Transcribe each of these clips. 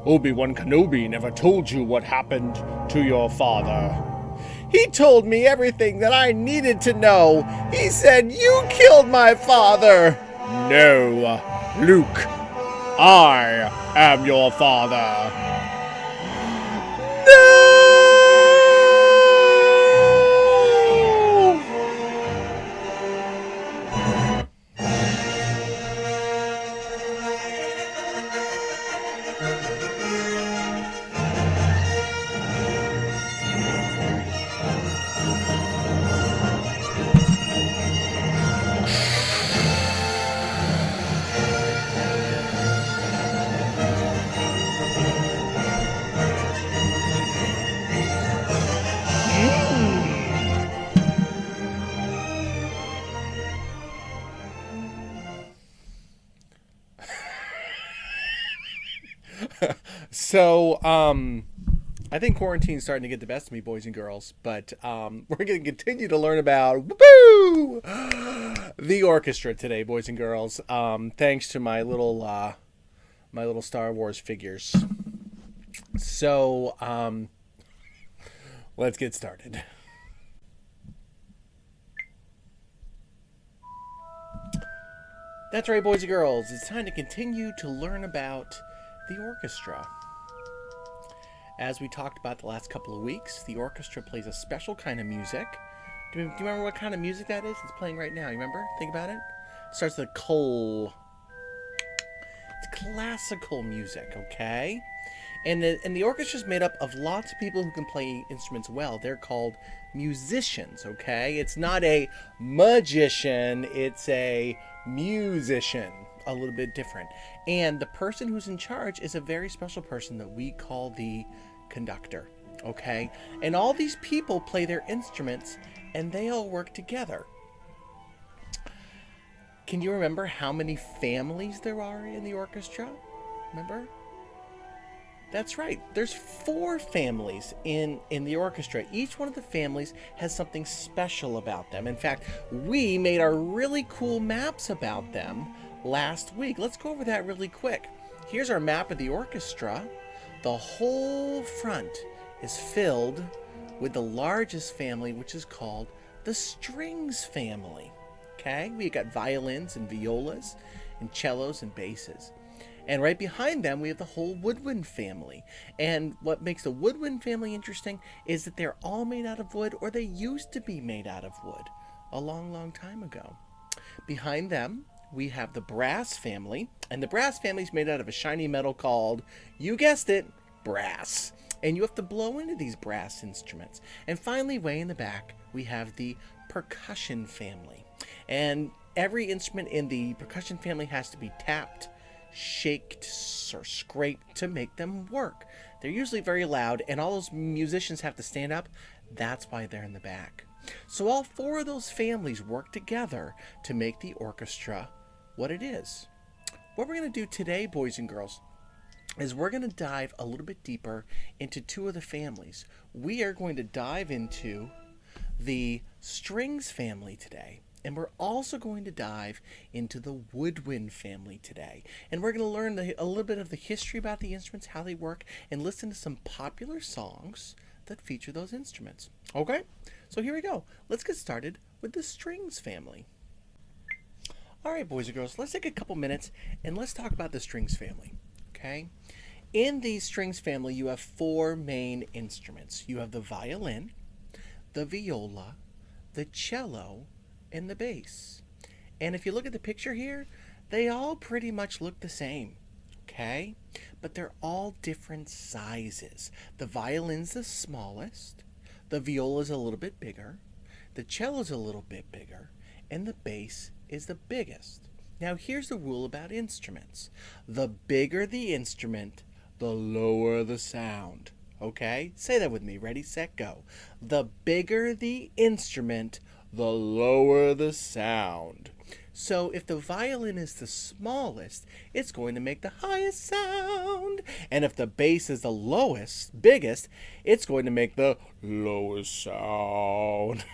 Obi-Wan Kenobi never told you what happened to your father. He told me everything that I needed to know. He said you killed my father. No, Luke, I am your father. So, I think quarantine's starting to get the best of me, boys and girls. But we're going to continue to learn about woo, the orchestra today, boys and girls. Thanks to my little Star Wars figures. So, let's get started. That's right, boys and girls. It's time to continue to learn about the orchestra. As we talked about the last couple of weeks, the orchestra plays a special kind of music. Do you remember what kind of music that is? It's playing right now. You remember? Think about it. It starts with a coal. It's classical music, okay? And the orchestra is made up of lots of people who can play instruments well. They're called musicians, okay? It's not a magician. It's a musician. A little bit different. And the person who's in charge is a very special person that we call the conductor, okay? And all these people play their instruments and they all work together. Can you remember how many families there are in the orchestra? Remember? That's right. There's 4 families in the orchestra. Each one of the families has something special about them. In fact, we made our really cool maps about them last week. Let's go over that really quick. Here's our map of the orchestra. The whole front is filled with the largest family, which is called the strings family. Okay? We got violins and violas and cellos and basses. And right behind them, we have the whole woodwind family. And what makes the woodwind family interesting is that they're all made out of wood, or they used to be made out of wood a long, long time ago. Behind them, we have the brass family, and the brass family is made out of a shiny metal called, you guessed it, brass. And you have to blow into these brass instruments. And finally, way in the back, we have the percussion family. And every instrument in the percussion family has to be tapped, shaked, or scraped to make them work. They're usually very loud, and all those musicians have to stand up. That's why they're in the back. So all 4 of those families work together to make the orchestra what it is. What we're going to do today, boys and girls, is we're going to dive a little bit deeper into 2 of the families. We are going to dive into the strings family today. And we're also going to dive into the woodwind family today. And we're going to learn a little bit of the history about the instruments, how they work, and listen to some popular songs that feature those instruments. Okay? So here we go. Let's get started with the strings family. All right, boys and girls, let's take a couple minutes and let's talk about the strings family. Okay? In the strings family, you have 4 main instruments. You have the violin, the viola, the cello, and the bass. And if you look at the picture here, they all pretty much look the same, okay? But they're all different sizes. The violin's the smallest, the viola's a little bit bigger, the cello's a little bit bigger, and the bass is the biggest. Now here's the rule about instruments. The bigger the instrument, the lower the sound. Okay? Say that with me. Ready, set, go. The bigger the instrument, the lower the sound. So if the violin is the smallest, it's going to make the highest sound. And if the bass is the biggest, it's going to make the lowest sound.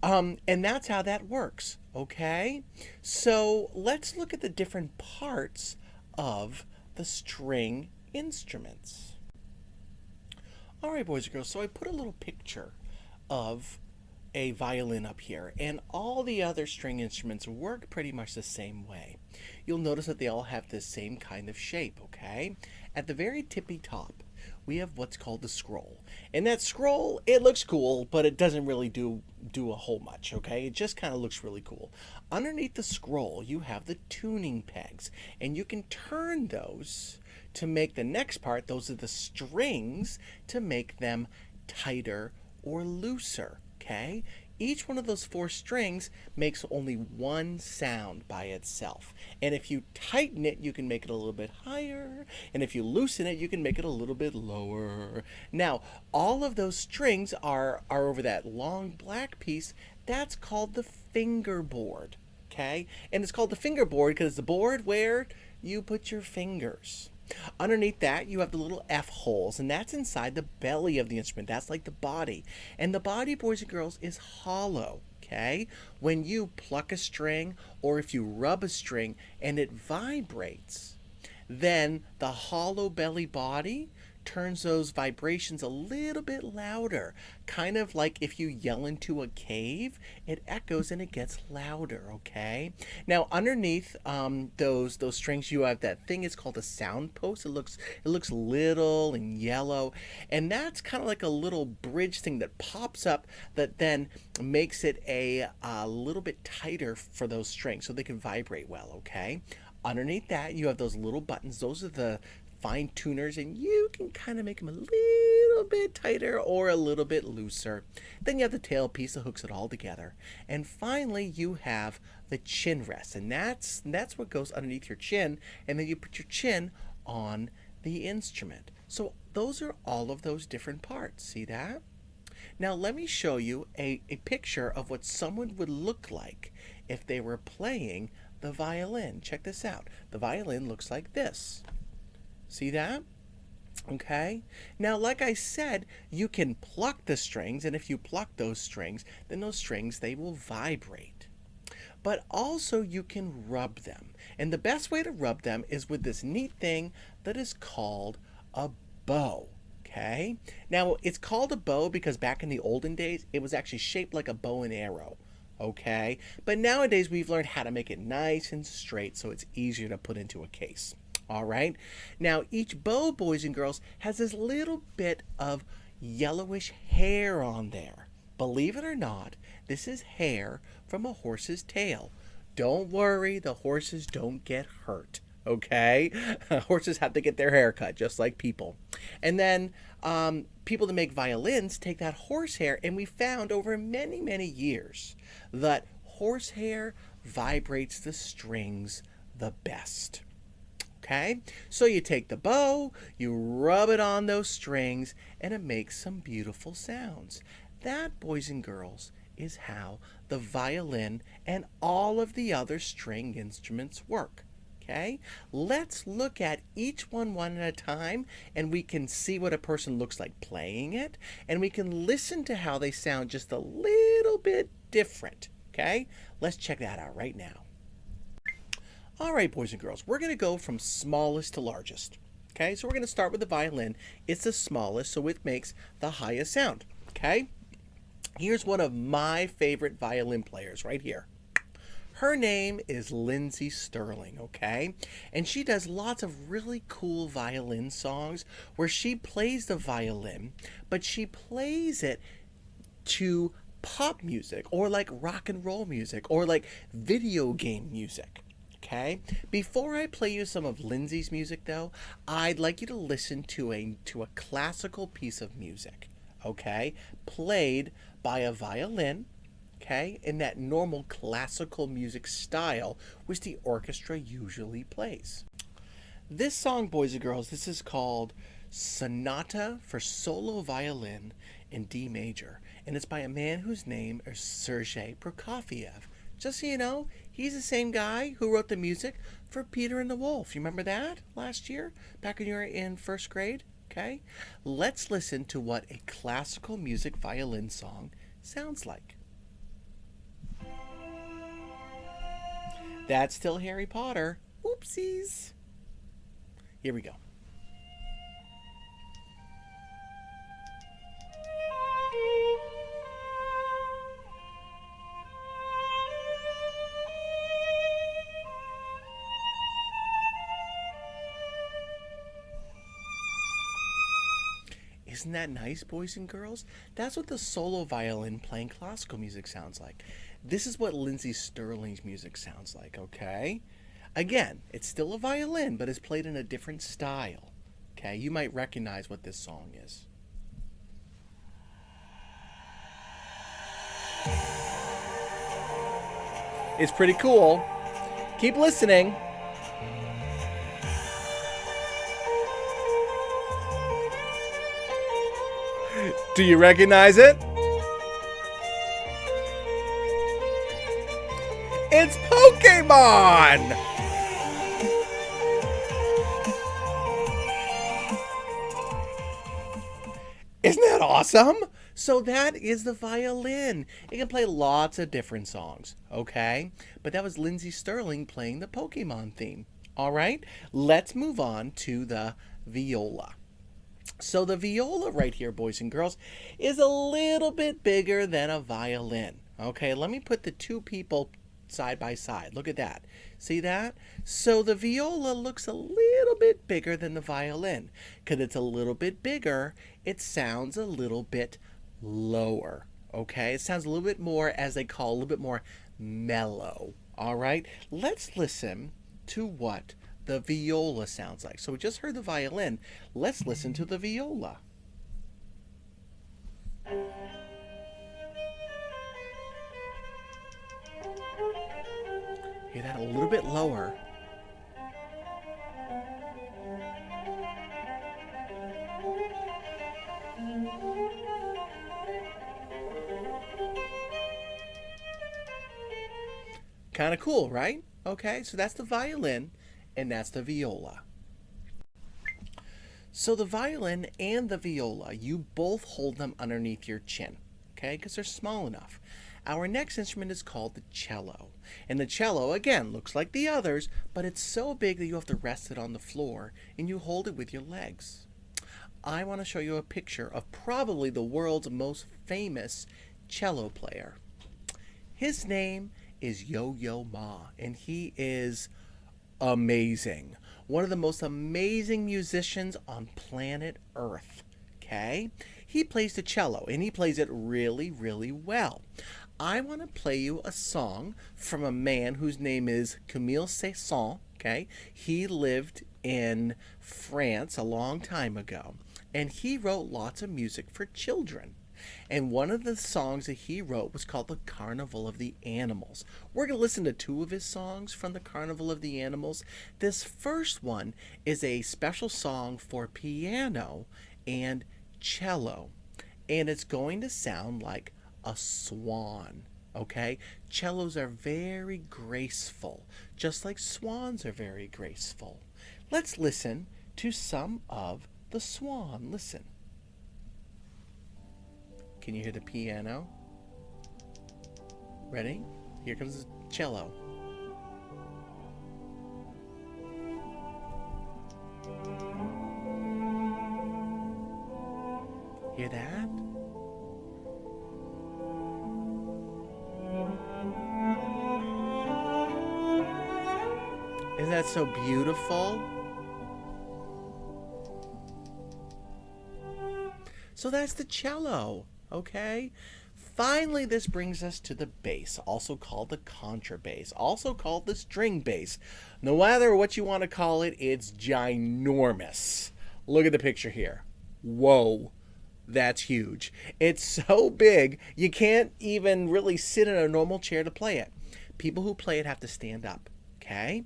And that's how that works, okay? So let's look at the different parts of the string instruments. All right, boys and girls, so I put a little picture of a violin up here, and all the other string instruments work pretty much the same way. You'll notice that they all have the same kind of shape, okay? At the very tippy top, we have what's called the scroll. And that scroll, it looks cool, but it doesn't really do a whole much, okay? It just kind of looks really cool. Underneath the scroll, you have the tuning pegs, and you can turn those to make the next part, those are the strings, to make them tighter or looser, okay? Each one of those 4 strings makes only one sound by itself. And if you tighten it, you can make it a little bit higher. And if you loosen it, you can make it a little bit lower. Now, all of those strings are over that long black piece. That's called the fingerboard, okay? And it's called the fingerboard because it's the board where you put your fingers. Underneath that, you have the little F holes, and that's inside the belly of the instrument. That's like the body. And the body, boys and girls, is hollow, okay? When you pluck a string or if you rub a string and it vibrates, then the hollow belly body turns those vibrations a little bit louder. Kind of like if you yell into a cave, it echoes and it gets louder, okay? Now underneath those strings you have that thing, it's called a sound post. It looks little and yellow, and that's kind of like a little bridge thing that pops up that then makes it a little bit tighter for those strings so they can vibrate well, okay? Underneath that, you have those little buttons. Those are the fine tuners, and you can kind of make them a little bit tighter or a little bit looser. Then you have the tail piece that hooks it all together. And finally, you have the chin rest, and that's what goes underneath your chin, and then you put your chin on the instrument. So those are all of those different parts. See that? Now let me show you a picture of what someone would look like if they were playing the violin. Check this out. The violin looks like this. See that? Okay. Now, like I said, you can pluck the strings, and if you pluck those strings, then those strings, they will vibrate. But also you can rub them. And the best way to rub them is with this neat thing that is called a bow. Okay? Now, it's called a bow because back in the olden days, it was actually shaped like a bow and arrow. Okay? But nowadays, we've learned how to make it nice and straight so it's easier to put into a case. All right. Now, each bow, boys and girls, has this little bit of yellowish hair on there. Believe it or not, this is hair from a horse's tail. Don't worry, the horses don't get hurt. Okay? Horses have to get their hair cut, just like people. And then people that make violins take that horsehair, and we found over many, many years that horsehair vibrates the strings the best. Okay, so you take the bow, you rub it on those strings, and it makes some beautiful sounds. That, boys and girls, is how the violin and all of the other string instruments work. Okay, let's look at each one at a time, and we can see what a person looks like playing it, and we can listen to how they sound just a little bit different. Okay, let's check that out right now. All right, boys and girls, we're going to go from smallest to largest. Okay, so we're going to start with the violin. It's the smallest, so it makes the highest sound. Okay, here's one of my favorite violin players right here. Her name is Lindsay Sterling, okay? And she does lots of really cool violin songs where she plays the violin, but she plays it to pop music or like rock and roll music or like video game music. Okay. Before I play you some of Lindsay's music, though, I'd like you to listen to a classical piece of music, okay, played by a violin, okay, in that normal classical music style which the orchestra usually plays. This song, boys and girls, this is called Sonata for Solo Violin in D major, and it's by a man whose name is Sergei Prokofiev. Just so you know, he's the same guy who wrote the music for Peter and the Wolf. You remember that last year, back when you were in first grade? Okay, let's listen to what a classical music violin song sounds like. That's still Harry Potter. Oopsies. Here we go. Isn't that nice, boys and girls? That's what the solo violin playing classical music sounds like. This is what Lindsey Sterling's music sounds like, okay? Again, it's still a violin, but it's played in a different style. Okay, you might recognize what this song is. It's pretty cool. Keep listening. Do you recognize it? It's Pokemon! Isn't that awesome? So that is the violin. It can play lots of different songs, okay? But that was Lindsey Sterling playing the Pokemon theme. All right, let's move on to the viola. So the viola right here, boys and girls, is a little bit bigger than a violin. Okay, let me put the two people side by side. Look at that. See that? So the viola looks a little bit bigger than the violin. Because it's a little bit bigger, it sounds a little bit lower. Okay, it sounds a little bit more, as they call, a little bit more mellow. All right, let's listen to what the viola sounds like. So we just heard the violin. Let's listen to the viola. Hear that a little bit lower. Kind of cool, right? Okay, so that's the violin and that's the viola. So the violin and the viola, you both hold them underneath your chin, okay, because they're small enough. Our next instrument is called the cello. And the cello, again, looks like the others, but it's so big that you have to rest it on the floor and you hold it with your legs. I want to show you a picture of probably the world's most famous cello player. His name is Yo-Yo Ma, and he is amazing. One of the most amazing musicians on planet Earth. Okay? He plays the cello, and he plays it really, really well. I want to play you a song from a man whose name is Camille Saint-Saëns. Okay? He lived in France a long time ago, and he wrote lots of music for children. And one of the songs that he wrote was called The Carnival of the Animals. We're going to listen to two of his songs from The Carnival of the Animals. This first one is a special song for piano and cello. And it's going to sound like a swan. Okay? Cellos are very graceful, just like swans are very graceful. Let's listen to some of the swan. Listen. Can you hear the piano? Ready? Here comes the cello. Hear that? Isn't that so beautiful? So that's the cello. Okay? Finally, this brings us to the bass, also called the contrabass, also called the string bass. No matter what you want to call it, it's ginormous. Look at the picture here. Whoa, that's huge. It's so big, you can't even really sit in a normal chair to play it. People who play it have to stand up, okay?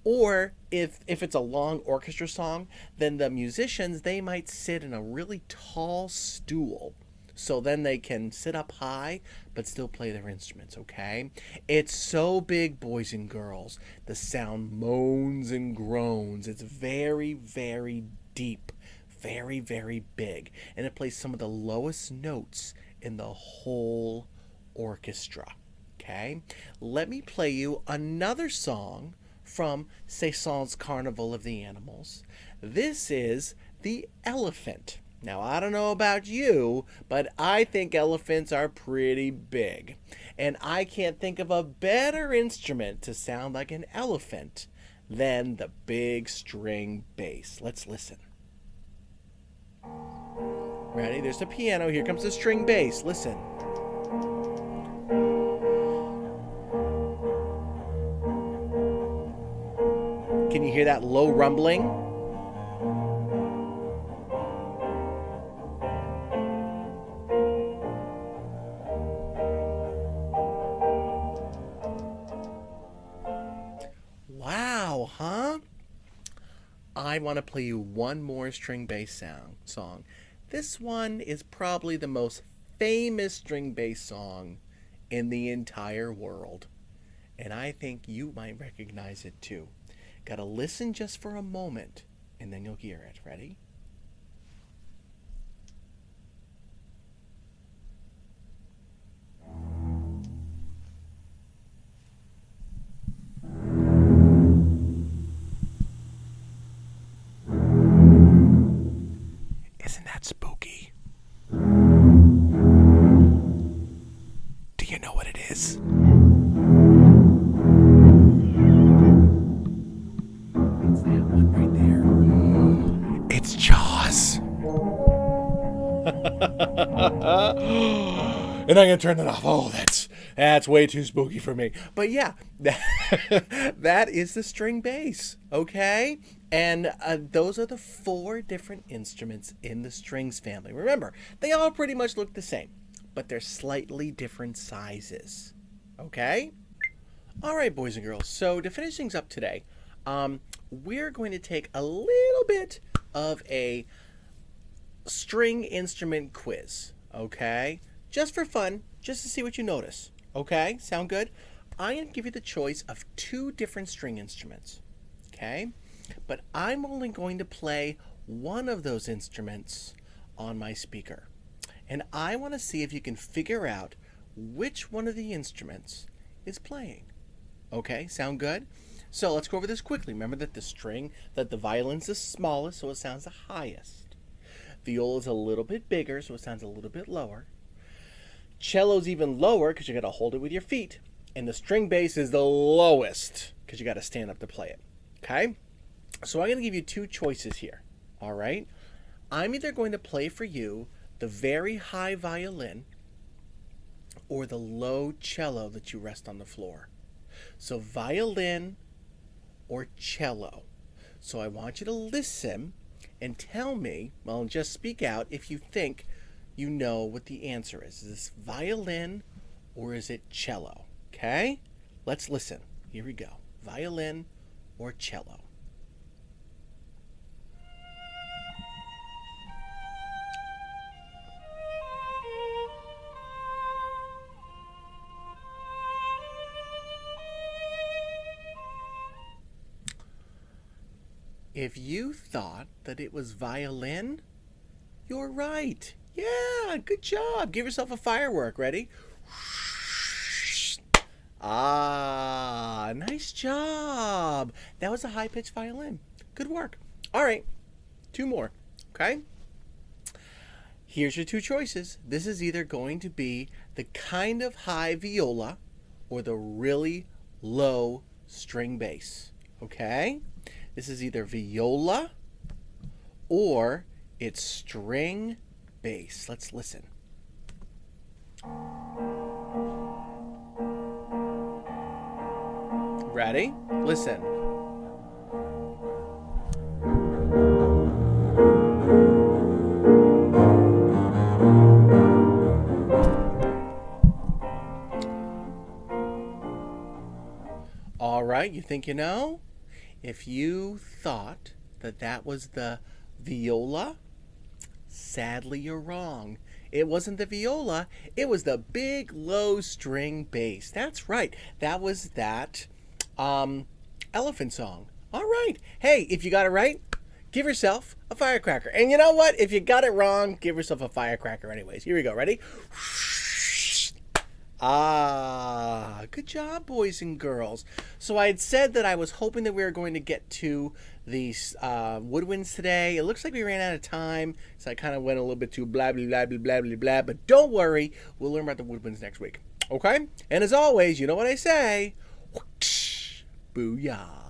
Or if it's a long orchestra song, then the musicians, they might sit in a really tall stool. So then they can sit up high, but still play their instruments, okay? It's so big, boys and girls. The sound moans and groans. It's very, very deep. Very, very big. And it plays some of the lowest notes in the whole orchestra, okay? Let me play you another song from Saint-Saëns' Carnival of the Animals. This is The Elephant. Now, I don't know about you, but I think elephants are pretty big. And I can't think of a better instrument to sound like an elephant than the big string bass. Let's listen. Ready? There's the piano. Here comes the string bass. Listen. Can you hear that low rumbling? Wow, huh? I want to play you one more string bass song. This one is probably the most famous string bass song in the entire world. And I think you might recognize it too. Gotta listen just for a moment, and then you'll hear it. Ready? Isn't that spooky? Do you know what it is? It's that one right there. It's Jaws. And I'm gonna turn it off. Oh, that's way too spooky for me. But yeah, that is the string bass. Okay, and those are the 4 different instruments in the strings family. Remember, they all pretty much look the same, but they're slightly different sizes. Okay. All right, boys and girls. So to finish things up today, we're going to take a little bit of a string instrument quiz, okay? Just for fun, just to see what you notice, okay? Sound good? I'm going to give you the choice of 2 different string instruments, okay? But I'm only going to play one of those instruments on my speaker. And I want to see if you can figure out which one of the instruments is playing. Okay, sound good? So let's go over this quickly. Remember that the violin's the smallest, so it sounds the highest. Viola's a little bit bigger, so it sounds a little bit lower. Cello's even lower because you got to hold it with your feet. And the string bass is the lowest because you got to stand up to play it. Okay? So I'm going to give you 2 choices here. All right? I'm either going to play for you the very high violin or the low cello that you rest on the floor. So violin or cello. So I want you to listen and tell me, well, just speak out if you think you know what the answer is. Is this violin or is it cello? Okay? Let's listen. Here we go. Violin or cello? If you thought that it was violin, you're right. Yeah, good job. Give yourself a firework. Ready? Ah, nice job. That was a high-pitched violin. Good work. All right, 2 more, okay? Here's your 2 choices. This is either going to be the kind of high viola or the really low string bass, okay? This is either viola or it's string bass. Let's listen. Ready? Listen. All right, you think you know? If you thought that that was the viola, sadly you're wrong. It wasn't the viola, it was the big low string bass. That's right, that was that elephant song. All right, hey, if you got it right, give yourself a firecracker. And you know what? If you got it wrong, give yourself a firecracker anyways. Here we go, ready? Ah, good job, boys and girls. So I had said that I was hoping that we were going to get to these woodwinds today. It looks like we ran out of time, so I kind of went a little bit too blah, blah, blah, blah, blah, blah, blah. But don't worry, we'll learn about the woodwinds next week. Okay? And as always, you know what I say. Booyah.